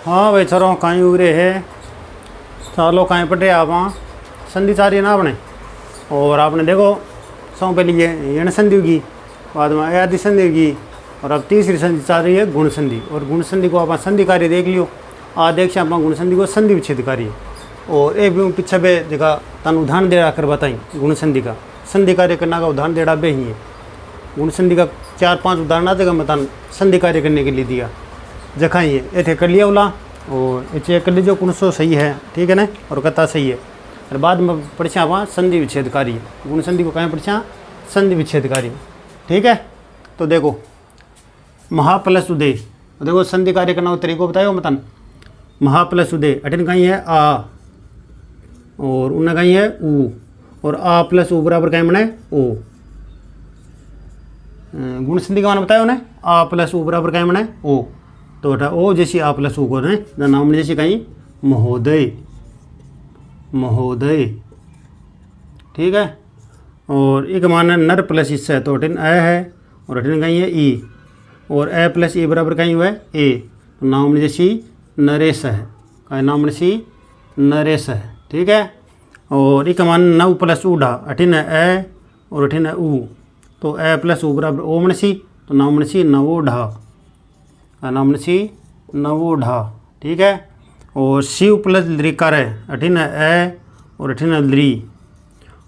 हाँ भाई सरो कहीं उरे है चालो कहीं पटे आप संधि चाह रही है ना आपने। और आपने देखो सौ पहले ये संधि होगी, बाद में आदि संधि होगी, और अब तीसरी संधि चाह रही है गुण संधि। और गुण संधि को आप संधि कार्य देख लियो। आज देख से आप गुण संधि को संधि विच्छेद कार्य। और एक भी पीछे बे जगह तन उदाहरण दे कर बताई गुण संधि का संधि कार्य करना का उदाहरण देड़ा बे ही है। गुण संधि का 4-5 उदाहरण आ जगह मैं तन संधि कार्य करने के लिए दिया जखा ही है ऐसे कर लिया बोला। और ये चेक कर लीजिए कौन सो सही है, ठीक है ना, और कथा सही है। और बाद में पढ़िया वहाँ संधि विच्छेद कार्य, गुण संधि को कहें पढ़िया संधि विच्छेद कार्य, ठीक है। तो देखो महा प्लस उदय, देखो संधि कार्य करना तरीको बताओ मतन। महा प्लस उदय अठिन कहीं है आ और उन्हें कहीं है ऊ, और आ प्लस ऊ बराबर कहीं बने ओ। गुण संधि का मान बताया उन्हें आ प्लस ऊ बराबर कहीं बने ओ। तो बेटा ओ जैसी आ प्लस ऊ को नाम जैसे कहीं महोदय, महोदय, ठीक है। और एक मान है नर प्लस इससे, तो अठिन ए है और अठिन कहीं है ई, और ए प्लस ई बराबर कहीं हुआ है ए। तो नाम जैसी नरेश है, कहीं नाम जैसी नरेश है, ठीक है। और एक मान 9 प्लस ऊढ़ा, अठिन है ए और अठिन है ऊ, तो ए प्लस ऊ बराबर ओ मनसी, तो नाम मनसी नवोढ़ा, नाम मनसी नवोढ़ा, ठीक है। और शिव प्लस लिकार है, अठिन है ए और अठिन है लरी,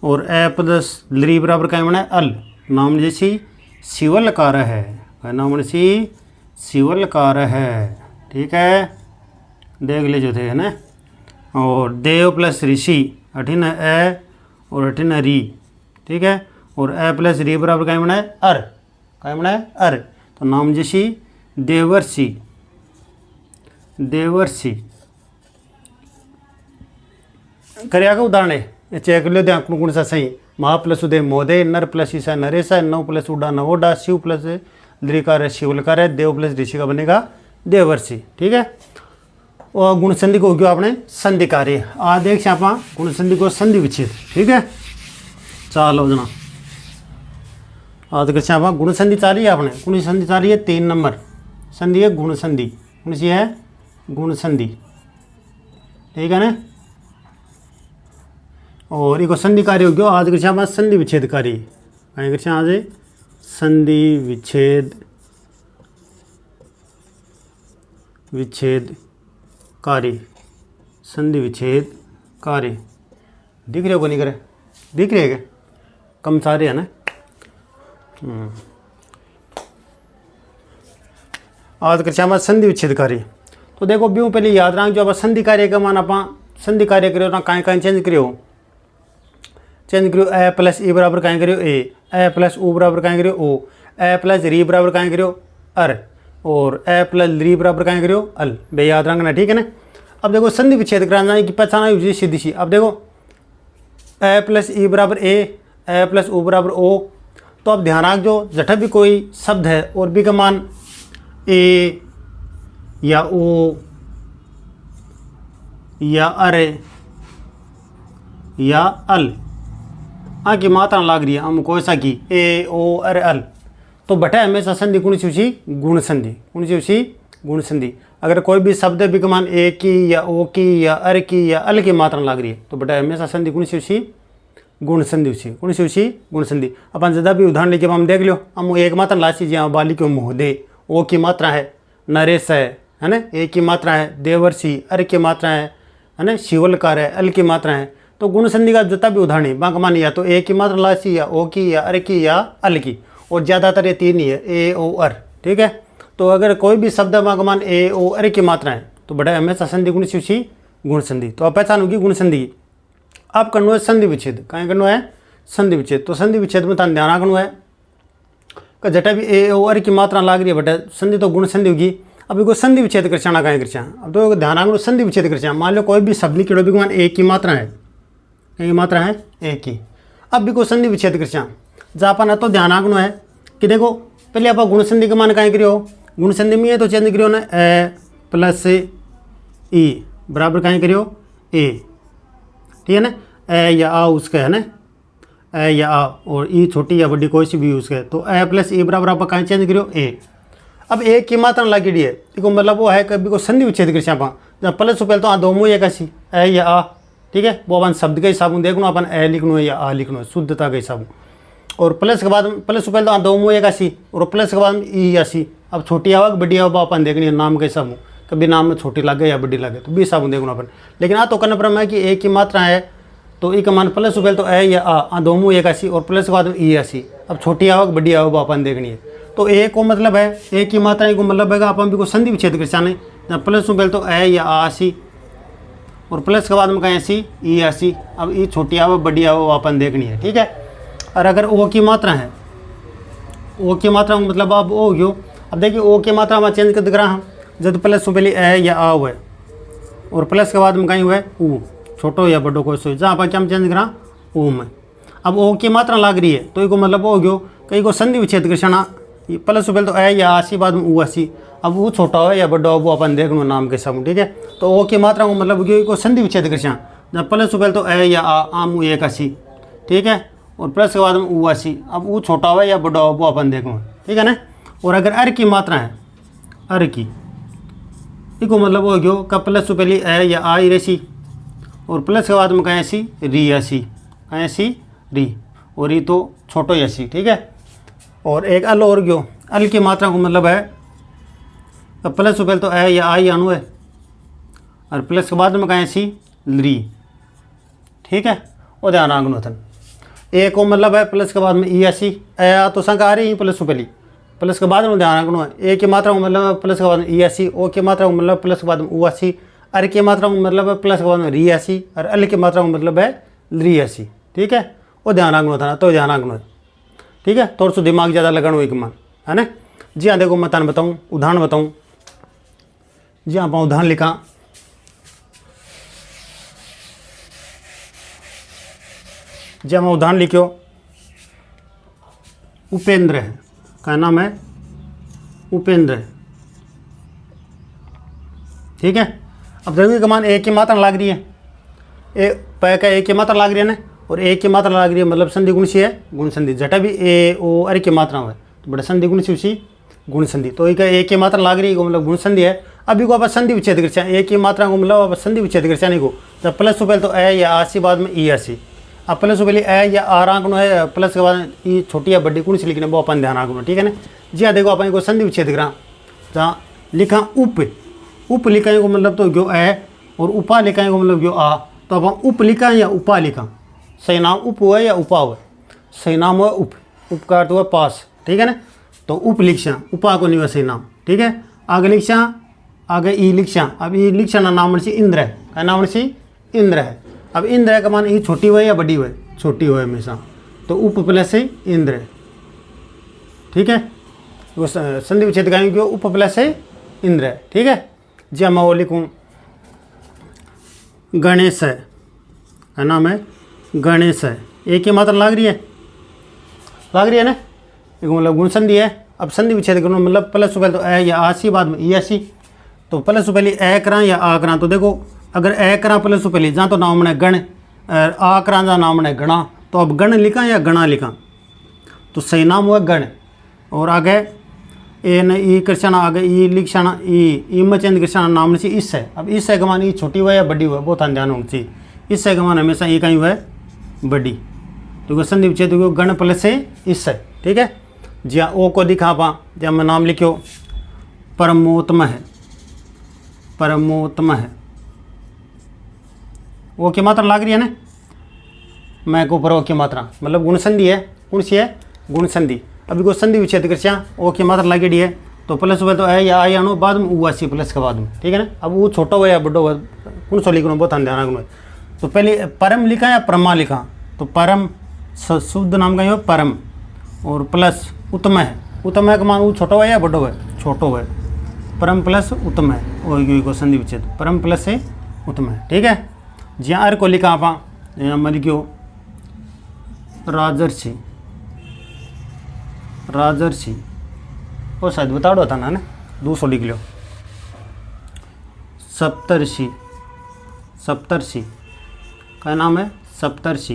और ए प्लस लरी बराबर कहीं बना अल, नाम जैसी शिवलकार है, नाम मनसी शिवलकार है, ठीक है। देख लीजिए थे है ना। और देव प्लस ऋषि, अठिन है ए और अठिन है री, ठीक है। और ए प्लस री बराबर कहीं बना है अर, कहीं बना है अर, तो नाम जैसी देवर्षि, देवर्षि। करिया का उदाहरण है चेक कर लो ध्यान कौन सा सही। महा प्लस उदय मोदय, नर प्लस ईसा नरेशा, 9 प्लस उड़ा नवोडा, शिव प्लस द्रिकार है शिवलकार है, देव प्लस ऋषि का बनेगा देवर्षि, ठीक है। और गुण संधि को हो गया आपने संधि कार्य। आज देख से आप गुण संधि को संधि विच्छेद, ठीक है। चलो जना आज कर आप गुण संधि चाह रही है आपने, कौन सी संधि चाह रही है 3 नंबर संधि है गुण संधि, कौन सी है गुण संधि, ठीक है ना। और एक संधि कार्य हो गया आज कर संधि विच्छेद कार्य, कहीं कर आज संधि विच्छेद, विच्छेद कार्य, संधि विच्छेद कार्य। दिख रहे हो को नहीं करे, दिख रहे है क्या, कम सारे है ना। आज कर संधि विच्छेद कार्य। तो देखो ब्यू पहले याद रख जो आप संधि कार्य का मान आप संधि कार्य करो ना कहीं कहीं चेंज करो, चेंज करो ए प्लस ई बराबर कहीं करो ए प्लस ऊ बराबर कहीं करो ओ, ए प्लस री बराबर कहीं करो अर, और ए प्लस री बराबर कहीं करो अल, बे याद रखना, ठीक है ना। अब देखो संधि विच्छेद कराना की पहचाना हुई सीधी सी। अब देखो ए प्लस ई बराबर ए प्लस ऊ बराबर ओ, तो अब ध्यान रख जो जटा भी कोई शब्द है और बी का मान ए या ओ या अरे या अल आ की मात्रा लाग रही है हम कोई सा की ए ओ अरे अल, तो बटा हमेशा संधि कौन सी उसी गुण संधि, कौन सी उसी गुण संधि। अगर कोई भी शब्द है बी का मान ए की या ओ की या अर की या अल की मात्रा लाग रही है, तो बटा हमेशा संधि कौन सी उसी गुण संधि उसी, कौन सी उसी गुण संधि। अपन ज़्यादा भी उदाहरण लेके हम देख लो, हम एक मात्रा ला चीज़ यहाँ बाली क्यों महोदय, ओ की मात्रा है नरेश है ना, ए की मात्रा है देवर्षि, अर की मात्रा है ना शिवलकार है, अल की मात्रा है। तो गुण संधि का जितना भी उदाहरण है बांक मान या तो ए की मात्रा ला सी या ओ की या अर की या अल की, और ज़्यादातर ये 3 ही है ए ओ अर, ठीक है। तो अगर कोई भी शब्द बांक मान ए ओ अर की मात्रा है तो बड़ा हमेशा संधि गुण सी उसी गुण संधि। तो आप पहचान होगी गुण संधि। आप करना है संधि विच्छेद, कहीं करना है संधि विच्छेद। तो संधि विच्छेद में ध्यान रखना है कि जटा भी ए ओ अर की मात्रा लाग रही है बटा संधि तो गुण संधि होगी। अब को संधि विच्छेद कर चाना कहीं कर, अब तो ध्यान रखना संधि विच्छेद कर। मान लो कोई भी शब्द लिखो भी मान ए की मात्रा है, ए मात्रा है ए की, अब भी को संधि विच्छेद कर जापान है। तो ध्यान रखना है कि देखो पहले आप गुण संधि का मान कहीं करो, गुण संधि में है तो चेंज करो ना ए प्लस ई बराबर कहीं करो ए, ठीक है ना। ए या आ उसका है ना, ए या आ और ई छोटी या बड़ी कोई सी भी उसका है, तो ए प्लस ई बराबर आप कहीं चेंज करो ए। अब एक की मात्रा लागेड़ी है, देखो मतलब वो है कभी को संधि विच्छेद कर आप जब प्लस पहले तो दो मुँह एक ऐसी ए या आ, ठीक है, वो अपन शब्द के हिसाब देखना अपन ए लिखना है या आ लिखना है शुद्धता के हिसाब। और प्लस के बाद प्लस पहले तो दो मुँह एक ऐसी और प्लस के बाद ई ऐसी। अब छोटी आवाग बड़ी आवाग अपन देखनी है नाम के हिसाब, कभी नाम में छोटी लगे या बड़ी लगे तो भी हिसाब देखना अपन। लेकिन आ तो करना पड़ा मैं कि एक की मात्रा है तो ई का मान प्लस पहले तो ए या आ दो मुँह एक ऐसी और प्लस के बाद ई ऐसी। अब छोटी आवाग बड़ी आवाग अपन देखनी है तो ए को मतलब है एक की मात्रा को मतलब है अपन भी को संधि विच्छेद कर चाने जब प्लस पहले तो ए या आ ऐसी और प्लस के बाद में कहें ऐसी ई ऐसी। अब ई छोटी आवाग बड़ी आवाग अपन देखनी है, ठीक है। और अगर ओ की मात्रा है, ओ की मात्रा मतलब अब ओ गयो। अब देखिए ओ की मात्रा में चेंज कर दिख रहा हम जब प्लस से पहले ए या आ हुआ है और प्लस के बाद में कहीं हुआ है ऊ, छोटो या बड़ो कोई सो जहाँ पर क्या चेंज करा ओ में। अब ओ की मात्रा लाग रही है तो इसको मतलब हो गयो कहीं को संधि विच्छेद कृष्णा प्लस से पहले तो ए या आसी बाद में ऊ आसी। अब वो छोटा हो या बड़ा हो वो अपन देख लो नाम के सब, ठीक है। तो ओ की मात्रा को मतलब गयो को संधि विच्छेद कृष्णा जब प्लस से पहले तो ए या आ मुँह एक आसी, ठीक है, और प्लस के बाद में ऊ आसी। अब वो छोटा हो या बड़ा हो वो अपन देख लो, ठीक है ना। और अगर अर की मात्रा है, अर की इसको मतलब हो गयो का प्लस से पहले ए या आ ही रेसी और प्लस के बाद में कहें ऐसी री ऐसी, कहें ऐसी री और ये तो छोटो ऐसी, ठीक है। और एक अल और गयो, अल की मात्रा को मतलब है का प्लस से पहले तो ए या आ ही अनु है और प्लस के बाद में कहें ऐसी री, ठीक है। और ध्यान रखना थन ए को मतलब है प्लस के बाद में ई ऐसी ए आ तो संख्या आ रही है प्लस से पहले, प्लस के बाद में ध्यान रखना है। ए की मात्रा को मतलब प्लस के बाद में ई ऐसी, ओ की मात्रा को मतलब प्लस के बाद में ऊ ऐसी, अर की मात्रा को मतलब है प्लस के बाद में री ऐसी और अल की मात्रा को मतलब है री ऐसी, ठीक है। वो ध्यान रखना था ना, तो ध्यान रखना है, ठीक है। थोड़ा सा दिमाग ज़्यादा लगाना एक मान है ना। जी हाँ देखो मैं तान बताऊँ उदाहरण बताऊँ। जी हाँ उदाहरण लिखा जी मैं उदाहरण लिखो उपेंद्र है, क्या नाम है उपेंद्र है, ठीक है। अब देखिए कमान एक की मात्रा लाग रही है, ए पै का एक की मात्रा लाग रही है ना और एक की मात्रा लाग रही है मतलब संधि गुण सी है गुण संधि जटा भी ए ओ अर की मात्रा है तो बड़ा संधि गुण सी उसी गुण संधि। तो एक की मात्रा लाग रही है मतलब गुण संधि है। अभी को आप संधि विच्छेद कर एक की मात्रा को मतलब आप संधि विच्छेद कर चाहे को जब प्लस से पहले तो ए या आसी बाद में ई आसी। अब प्लस से पहले ए या आर आंक है प्लस के बाद ई छोटी या बड़ी कौन सी लिखना वो अपन ध्यान रखना, ठीक है ना। जी हाँ देखो अपन को संधि विच्छेद करा जहाँ लिखा उप लिखा को मतलब तो गयो ए और उपा लिखा को मतलब गयो आ। तो अपन उप लिखा या उपा लिखा, सही नाम उप हुआ या उपा हुआ, सही नाम हुआ उप, उपकार तो हुआ पास, ठीक है ना। तो उप लिखा उपा को नहीं हुआ सही नाम, ठीक है। आगे लिखा आगे ई लिखा, अब ई लिखा ना नाम से इंद्र है, क्या नाम से इंद्र है। अब इंद्र है का मान ई छोटी हुआ या बड़ी हुआ, छोटी हुआ हमेशा, तो उप प्लस से इंद्र है, ठीक है। वो संधि विच्छेद का क्यों उप प्लस से इंद्र है, ठीक है। जी मैं वो लिखूँ गणेश है, क्या नाम है गणेश है। एक की मात्रा लाग रही है ना, एक मतलब गुण संधि है। अब संधि विच्छेद करना मतलब प्लस से पहले तो ए या आसी बाद में ई ऐसी। तो प्लस से पहले ए करा या आ करा तो देखो अगर ए करा प्लस से पहले जहाँ तो नाम बने गण आ करा जहाँ नाम बने गणा। तो अब गण लिखा या गणा लिखा तो सही नाम हुआ गण। और आगे ए न ई कृष्णा आगे ई लिखना ई में चेंज कृष्णा नाम से इस है। अब इस है कमान ई छोटी हुआ या बड़ी हुआ बहुत ध्यान होना चाहिए। इस है कमान हमेशा ई कहीं हुआ है बड़ी। तो संधि विच्छेद गण प्लस से इस है, ठीक है। जी हाँ ओ को दिखा पा जब मैं नाम लिखो परमोत्तम है, परमोत्तम है। ओ की मात्रा लाग रही है ना, मैं को पर ओ की मात्रा मतलब गुण संधि है, कौन सी है गुण संधि। अभी को संधि विच्छेद कर ओ की मात्रा लागेड़ी है तो प्लस हुआ तो ए या आई आनो बाद में ऊ आसी प्लस के बाद में, ठीक है ना। अब वो छोटा हुआ या बड़ा हुआ कौन सा लिखना बहुत ध्यान रखना। तो पहले परम लिखा या परमा लिखा तो परम शुद्ध नाम का ही हो परम और प्लस उत्तम है। उत्तम है का मान वो छोटा हुआ या बड़ा हुआ छोटो हुआ, परम प्लस उत्तम है वो संधि विच्छेद परम प्लस से उत्तम है, ठीक है। जी अर को लिखा आप मैं लिखो राजर्षि, राजर्षि और शायद बताड़ो था ना दूसरो लिख लो सप्तर्षि, सप्तर्षि का नाम है सप्तर्षि,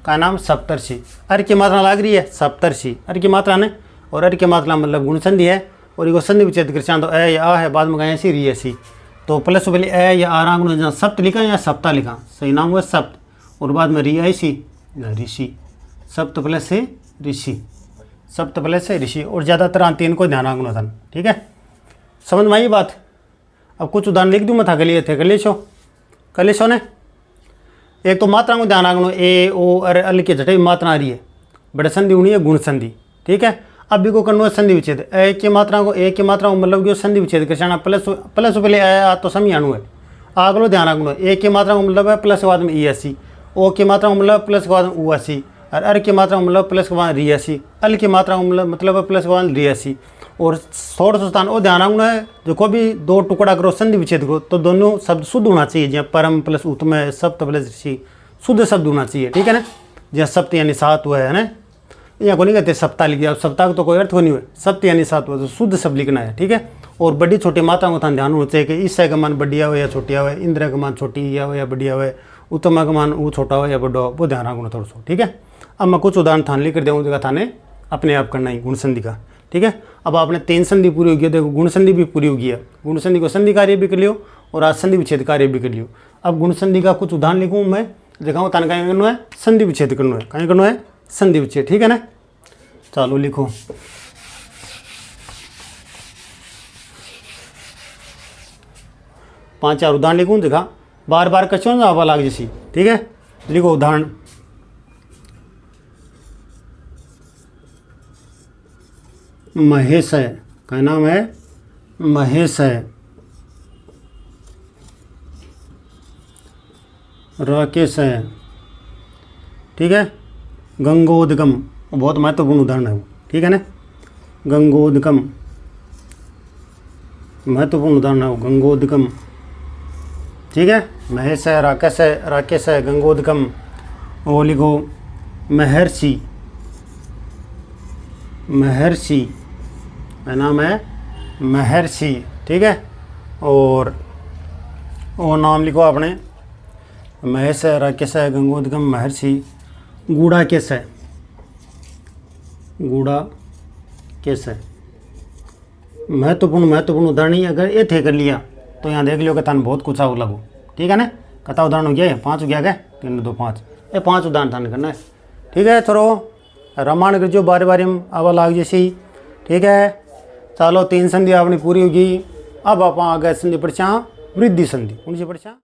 का नाम सप्तर्षि। अर की मात्रा लाग रही है सप्तर्षि अर की मात्रा ने और अर की मात्रा मतलब गुण संधि है। और इको संधि विच्छेद कर चाह तो ए या आ है बाद में गए सी री है सी तो प्लस पहले ए या आ रंग जहाँ सप्त लिखा या सप्ता लिखा सही नाम हुआ सप्त और बाद में री आई सी ऋषि सप्त प्लस से ऋषि सप्त प्लस से ऋषि और ज़्यादातर तीन को ध्यान रखना था। ठीक है, समझ में आई बात। अब कुछ उदाहरण लिख दूँ मैं था लिए थे कर ले ने। एक तो मात्रा को ध्यान रखना ए ओ अर अल के जटे मात्रा आ रही है बड़े संधि होनी है गुण संधि। ठीक है, अब भी को करना है संधि विच्छेद ए की मात्रा को मतलब कि संधि विच्छेद कर प्लस पहले आ तो समझाणु है आगलो ध्यान रखना ए की मात्रा को मतलब है प्लस के बाद में ई एसी ओ की मात्रा को मतलब प्लस के बाद में ऊ एसी और अर की मात्रा को मतलब प्लस के बाद री एसी अल की मात्रा को मतलब प्लस के बाद री एसी और थोड़ा सा स्थान वो ध्यान रखना है जो को भी दो टुकड़ा करो संधि विच्छेद करो तो दोनों शब्द शुद्ध होना चाहिए जहाँ परम प्लस उत्तम है सप्त प्लस ऋषि शुद्ध शब्द होना चाहिए। ठीक है ना, जहाँ सप्त यानी सात हुआ है ना यहाँ को नहीं कहते सप्ताह लिख दिया सप्ताह का तो कोई अर्थ हो नहीं हुआ सप्त यानी सात हुआ तो शुद्ध शब्द लिखना है। ठीक है, और बड़ी छोटी मात्राओं का ध्यान होना चाहिए कि ईसा का मान बढ़िया हो या छोटिया हो इंद्र का मान छोटी या बढ़िया हो उत्तम का मान वो छोटा हो या बड़ा हो वो ध्यान रखना थोड़ा सा। ठीक है, अब मैं कुछ उदाहरण थान लिख कर दूँगा थाने अपने आप करना ही गुण संधि का। ठीक है, अब आपने तीन संधि पूरी होगी देखो गुण संधि भी पूरी होगी है गुण संधि को संधि कार्य भी कर लियो और आज संधि विच्छेद कार्य भी कर लियो। अब गुण संधि का कुछ उदाहरण लिखूँ मैं दिखाऊँ तान कहीं करना है संधि विच्छेद करना है कहीं करना है संधि विच्छेद। ठीक है ना, चलो लिखो पांच चार उदाहरण लिखूँ देखा बार बार कचो ना आवा लाग जैसी। ठीक है, लिखो उदाहरण महेश है क्या नाम है महेश है राकेश है। ठीक है, गंगोदगम बहुत महत्वपूर्ण उदाहरण है वो। ठीक है ना, गंगोदगम महत्वपूर्ण उदाहरण है वो गंगोदगम। ठीक है, महेश है राकेश है गंगोदगम। वो लिखो महर्षि का नाम है महर्षि। ठीक है, और वो नाम लिखो आपने महेश है राकेश है गंगोदगम महर्षि। गूढ़ा केस है महत्वपूर्ण उदाहरण ही अगर ये थे कर लिया तो यहाँ देख लियो कि थान बहुत कुछ आओ लगो। ठीक है ना, कता उदाहरण हो गया है 5 हो गया क्या 3 2 5 ये 5 उदाहरण थान करना है। ठीक है, थोड़ा रामायण कर जो बारी बारी में आवा लाग जैसे ही। ठीक है, चलो 3 संधि आपने पूरी होगी। अब आप आगे संधि पढ़ा वृद्धि संधि उनसे पढ़ा